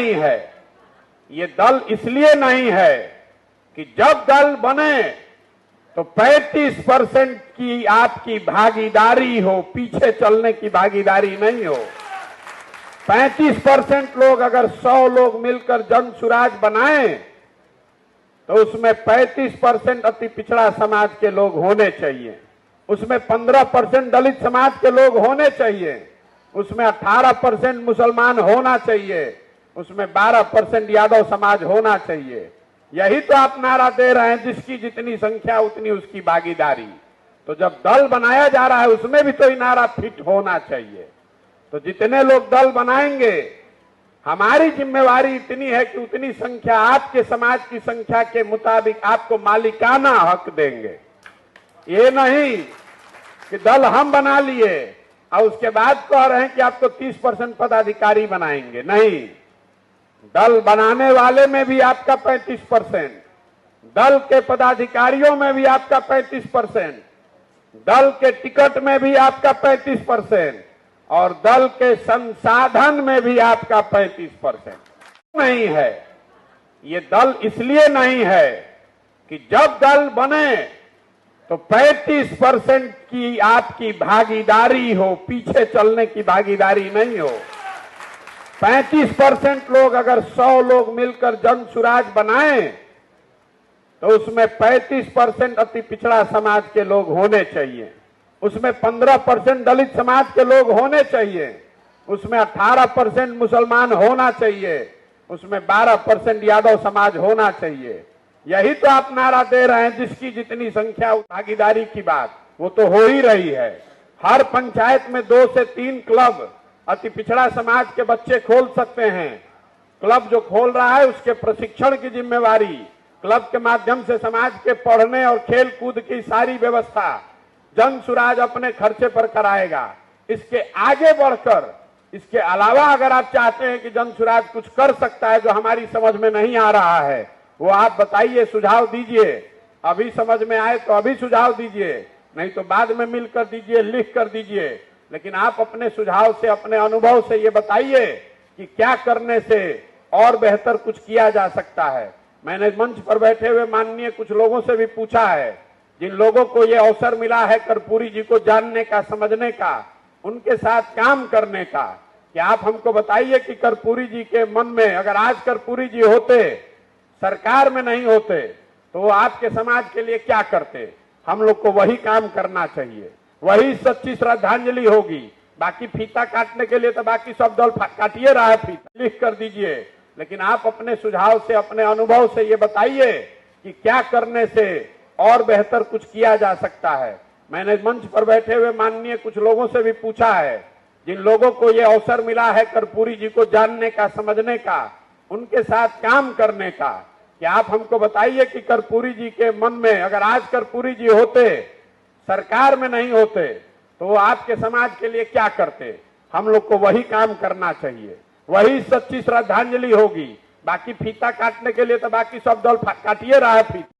नहीं है। ये दल इसलिए नहीं है कि जब दल बने तो 35% की आपकी भागीदारी हो, पीछे चलने की भागीदारी नहीं हो। 35% लोग, अगर 100 लोग मिलकर जन सुराज बनाएं तो उसमें 35% अति पिछड़ा समाज के लोग होने चाहिए, उसमें 15% दलित समाज के लोग होने चाहिए, उसमें 18% मुसलमान होना चाहिए, उसमें 12% यादव समाज होना चाहिए। यही तो आप नारा दे रहे हैं, जिसकी जितनी संख्या उतनी उसकी भागीदारी। तो जब दल बनाया जा रहा है उसमें भी तो ये नारा फिट होना चाहिए। तो जितने लोग दल बनाएंगे, हमारी जिम्मेवारी इतनी है कि उतनी संख्या आपके समाज की संख्या के मुताबिक आपको मालिकाना हक देंगे। ये नहीं कि दल हम बना लिए और उसके बाद कह रहे हैं कि आपको 30% पदाधिकारी बनाएंगे। नहीं, दल बनाने वाले में भी आपका 35%, दल के पदाधिकारियों में भी आपका 35%, दल के टिकट में भी आपका 35% और दल के संसाधन में भी आपका 35% नहीं है। ये दल इसलिए नहीं है कि जब दल बने तो 35% की आपकी भागीदारी हो, पीछे चलने की भागीदारी नहीं हो। 35% लोग, अगर 100 लोग मिलकर जन सुराज बनाएं तो उसमें 35% अति पिछड़ा समाज के लोग होने चाहिए, उसमें 15% दलित समाज के लोग होने चाहिए, उसमें 18% मुसलमान होना चाहिए, उसमें 12% यादव समाज होना चाहिए। यही तो आप नारा दे रहे हैं, जिसकी जितनी संख्या भागीदारी की बात वो तो हो ही रही है। हर पंचायत में 2 से 3 क्लब अति पिछड़ा समाज के बच्चे खोल सकते हैं। क्लब जो खोल रहा है उसके प्रशिक्षण की जिम्मेवारी, क्लब के माध्यम से समाज के पढ़ने और खेल कूद की सारी व्यवस्था जन सुराज अपने खर्चे पर कराएगा। इसके आगे बढ़कर, इसके अलावा अगर आप चाहते हैं कि जन सुराज कुछ कर सकता है जो हमारी समझ में नहीं आ रहा है, वो आप बताइए, सुझाव दीजिए। अभी समझ में आए तो अभी सुझाव दीजिए, नहीं तो बाद में मिलकर दीजिए, लिख कर दीजिए। लेकिन आप अपने सुझाव से, अपने अनुभव से ये बताइए कि क्या करने से और बेहतर कुछ किया जा सकता है। मैंने मंच पर बैठे हुए माननीय कुछ लोगों से भी पूछा है, जिन लोगों को ये अवसर मिला है कर्पूरी जी को जानने का, समझने का, उनके साथ काम करने का, कि आप हमको बताइए कि कर्पूरी जी के मन में, अगर आज कर्पूरी जी होते, सरकार में नहीं होते, तो वो आपके समाज के लिए क्या करते। हम लोग को वही काम करना चाहिए, वही सच्ची श्रद्धांजलि होगी। बाकी फीता काटने के लिए तो बाकी सब दल काटिए रहा है, फीता लिख कर दीजिए। लेकिन आप अपने सुझाव से, अपने अनुभव से ये बताइए कि क्या करने से और बेहतर कुछ किया जा सकता है। मैंने मंच पर बैठे हुए माननीय कुछ लोगों से भी पूछा है, जिन लोगों को ये अवसर मिला है कर्पूरी जी को जानने का, समझने का, उनके साथ काम करने का, कि आप हमको बताइए कि कर्पूरी जी के मन में, अगर आज कर्पूरी जी होते, सरकार में नहीं होते, तो वो आपके समाज के लिए क्या करते। हम लोग को वही काम करना चाहिए, वही सच्ची श्रद्धांजलि होगी। बाकी फीता काटने के लिए तो बाकी सब दल काटिए रहा है फीता।